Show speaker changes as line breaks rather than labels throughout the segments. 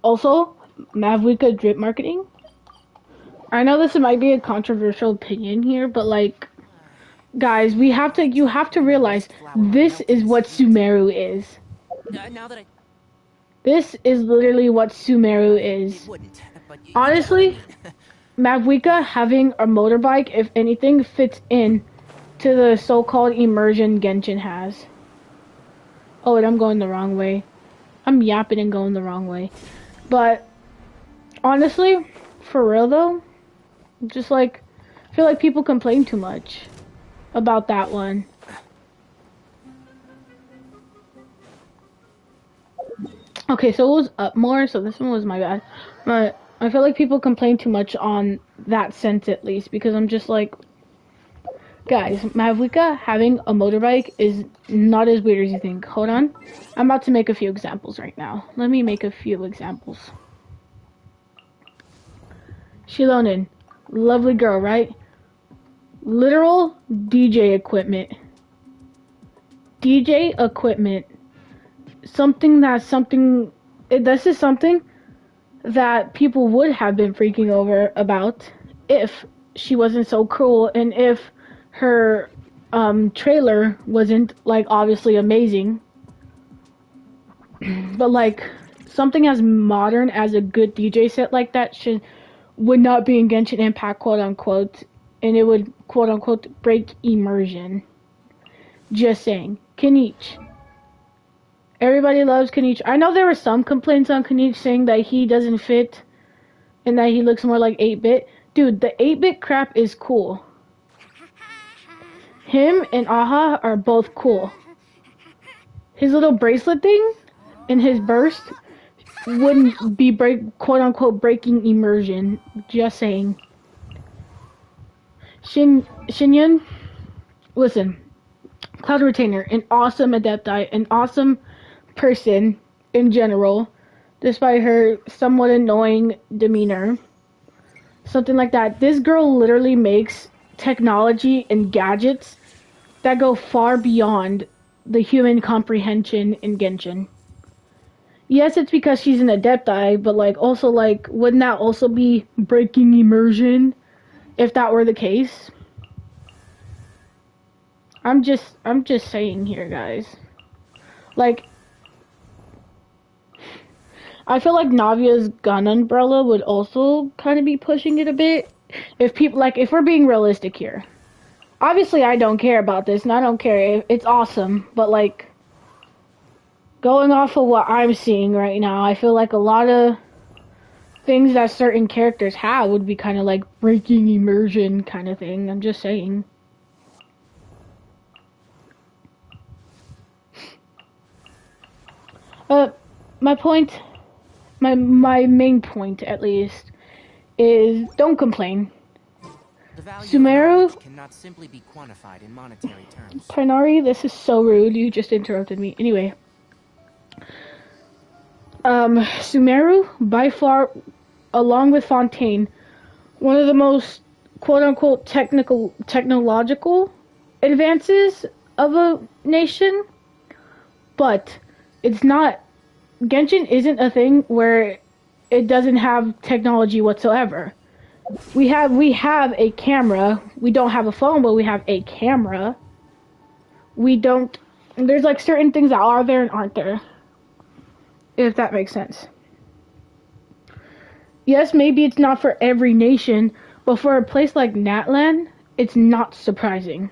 Also, Mavuika drip marketing. I know this might be a controversial opinion here, but like, guys, you have to realize this is what Sumeru is.
Now that I
This is literally what Sumeru
it
is.
wouldn't, but you get what I
Honestly,
mean.
Mavuika having a motorbike, if anything, fits in to the so-called immersion Genshin has. Oh, and I'm going the wrong way. I'm yapping and going the wrong way. But honestly, for real though, just like I feel like people complain too much about that one. Okay, so it was up more, so this one was my bad. But I feel like people complain too much on that sense at least because I'm just like, guys, Mavuika having a motorbike is not as weird as you think. Hold on. I'm about to make a few examples right now. Let me make a few examples. Shilonen, lovely girl, right? Literal DJ equipment. DJ equipment. This is something that people would have been freaking over about if she wasn't so cruel and if her trailer wasn't like obviously amazing. But like something as modern as a good DJ set like that would not be in Genshin Impact, quote unquote, and it would quote unquote break immersion. Just saying. Kenichi. Everybody loves Kenichi. I know there were some complaints on Kenichi saying that he doesn't fit and that he looks more like 8-bit. Dude, the 8-bit crap is cool. Him and Aha are both cool. His little bracelet thing and his burst wouldn't be quote unquote breaking immersion. Just saying. Shinyan, listen, Cloud Retainer, an awesome Adepti, an awesome person in general, despite her somewhat annoying demeanor. Something like that. This girl literally makes technology and gadgets that go far beyond the human comprehension in Genshin. Yes, it's because she's an Adepti, but like also like wouldn't that also be breaking immersion if that were the case? I'm just saying here, guys. Like I feel like Navia's gun umbrella would also kind of be pushing it a bit. If we're being realistic here. Obviously, I don't care about this, and I don't care. It's awesome, but like, going off of what I'm seeing right now, I feel like a lot of things that certain characters have would be kind of like breaking immersion kind of thing. I'm just saying. My point, my main point at least, is don't complain.
The value of
Sumeru,
knowledge cannot simply be quantified in monetary terms.
Tainari, this is so rude. You just interrupted me. Anyway, Sumeru, by far, along with Fontaine, one of the most quote-unquote technological advances of a nation, but it's not. Genshin isn't a thing where it doesn't have technology whatsoever. We have a camera. We don't have a phone, but we have a camera. We don't. There's like certain things that are there and aren't there. If that makes sense. Yes, maybe it's not for every nation, but for a place like Natlan, it's not surprising.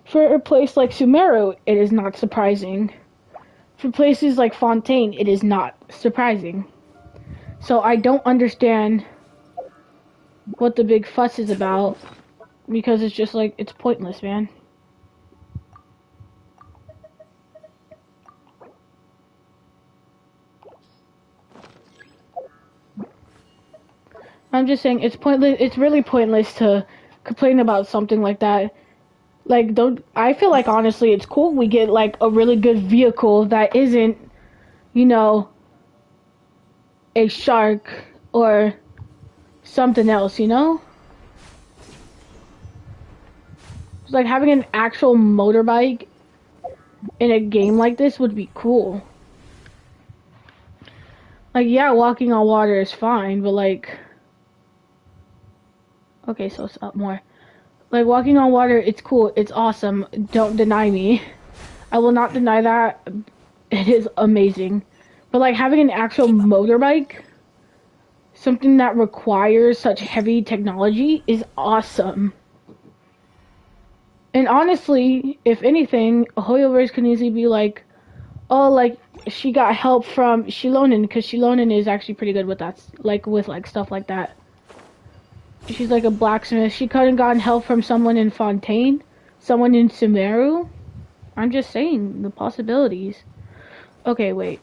For a place like Sumeru, it is not surprising. For places like Fontaine, it is not surprising. So I don't understand what the big fuss is about, because it's just like, it's pointless, man. I'm just saying, it's pointless. It's really pointless to complain about something like that. Like, I feel like honestly it's cool we get like a really good vehicle that isn't, you know, a shark or something else, you know? It's like having an actual motorbike in a game like this would be cool. Like, yeah, walking on water is fine, but like, okay, so it's up more. Like, walking on water, it's cool, it's awesome. Don't deny me. I will not deny that. It is amazing. But like having an actual motorbike, something that requires such heavy technology, is awesome. And honestly, if anything, Hoyoverse can easily be like, oh, like, she got help from Shilonen, because Shilonen is actually pretty good with that, like, with, like, stuff like that. She's like a blacksmith. She could have gotten help from someone in Fontaine, someone in Sumeru. I'm just saying, the possibilities. Okay, wait.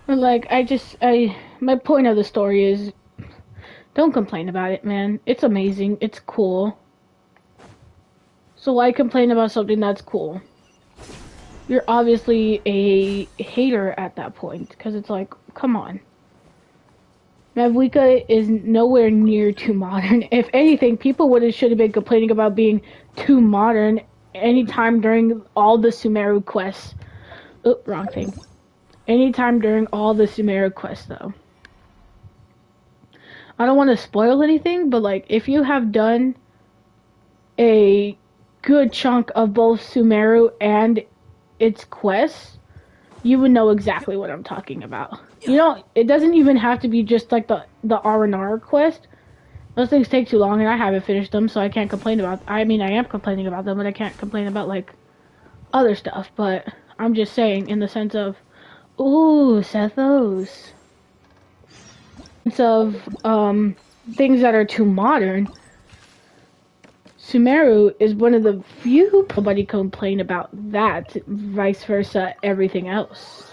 But like, my point of the story is, don't complain about it, man. It's amazing. It's cool. So why complain about something that's cool? You're obviously a hater at that point, because it's like, come on. Mavuika is nowhere near too modern. If anything, people should have been complaining about being too modern anytime during all the Sumeru quests. Oop, wrong thing. Anytime during all the Sumeru quests, though. I don't want to spoil anything, but like, if you have done a good chunk of both Sumeru and its quests, you would know exactly what I'm talking about. You know, it doesn't even have to be just like the R&R quest. Those things take too long, and I haven't finished them, so I can't complain about. I mean, I am complaining about them, but I can't complain about like other stuff. But I'm just saying, in the sense of, ooh, Sethos. Of things that are too modern. Sumeru is one of the few nobody complain about that, vice versa, everything else.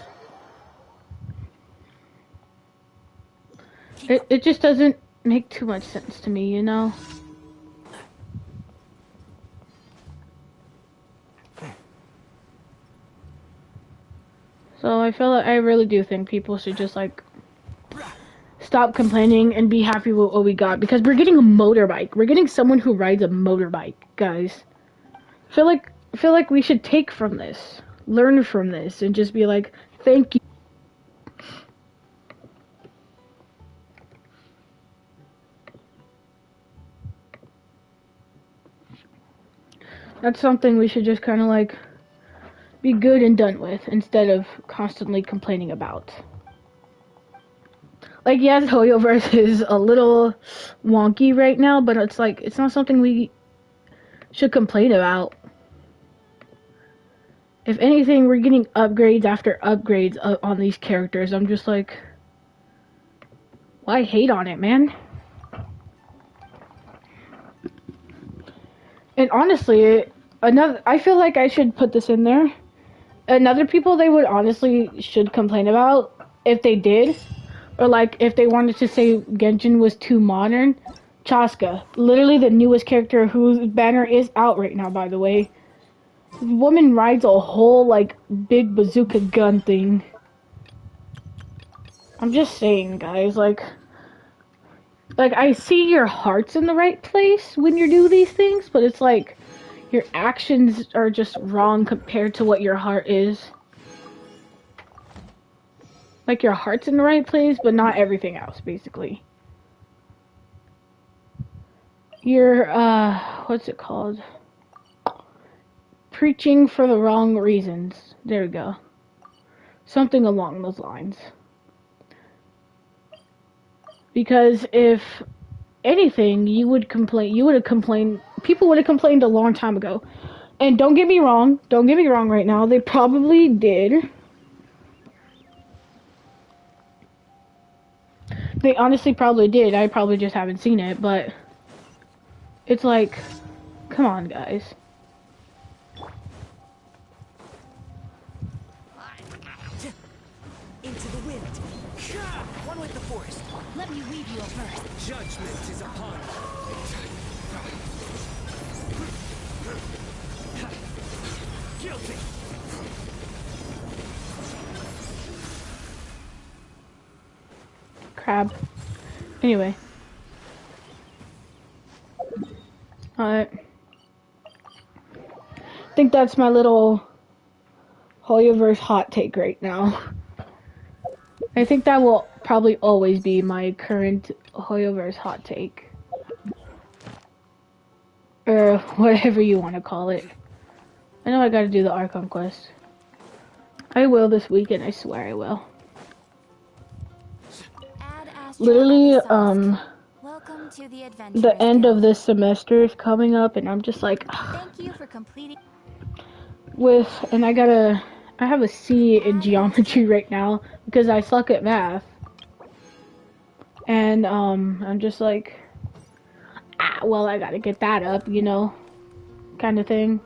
It just doesn't make too much sense to me, you know? So I really do think people should just like stop complaining and be happy with what we got, because we're getting a motorbike. We're getting someone who rides a motorbike, guys. I feel like we should take from this, learn from this, and just be like, thank you. That's something we should just kind of like be good and done with, instead of constantly complaining about. Like, yes, Hoyoverse is a little wonky right now, but it's like, it's not something we should complain about. If anything, we're getting upgrades after upgrades on these characters. I'm just like, why hate on it, man? And honestly, I feel like I should put this in there. Another people they would honestly should complain about, if they did, or like if they wanted to say Genshin was too modern, Chaska, literally the newest character whose banner is out right now, by the way. The woman rides a whole like big bazooka gun thing. I'm just saying, guys, like I see your heart's in the right place when you do these things, but it's like your actions are just wrong compared to what your heart is. Like, your heart's in the right place, but not everything else, basically. You're, what's it called? Preaching for the wrong reasons. There we go. Something along those lines. Because if anything, people would have complained a long time ago. And don't get me wrong right now, they probably did. They honestly probably did, I probably just haven't seen it, but it's like, come on, guys.
Into the wind. One with the forest. Let me weave you a verse. Judgment is upon you. Guilty.
crab. Anyway. Alright. I think that's my little Hoyoverse hot take right now. I think that will probably always be my current Hoyoverse hot take. Or whatever you want to call it. I know I gotta do the Archon quest. I will this weekend, I swear I will. Literally,
Welcome to the
the end
Guild.
of this semester is coming up, and I'm just like,
Thank you for completing.
and I have a C in geometry right now because I suck at math. And, I'm just like, well, I gotta get that up, you know, kind of thing.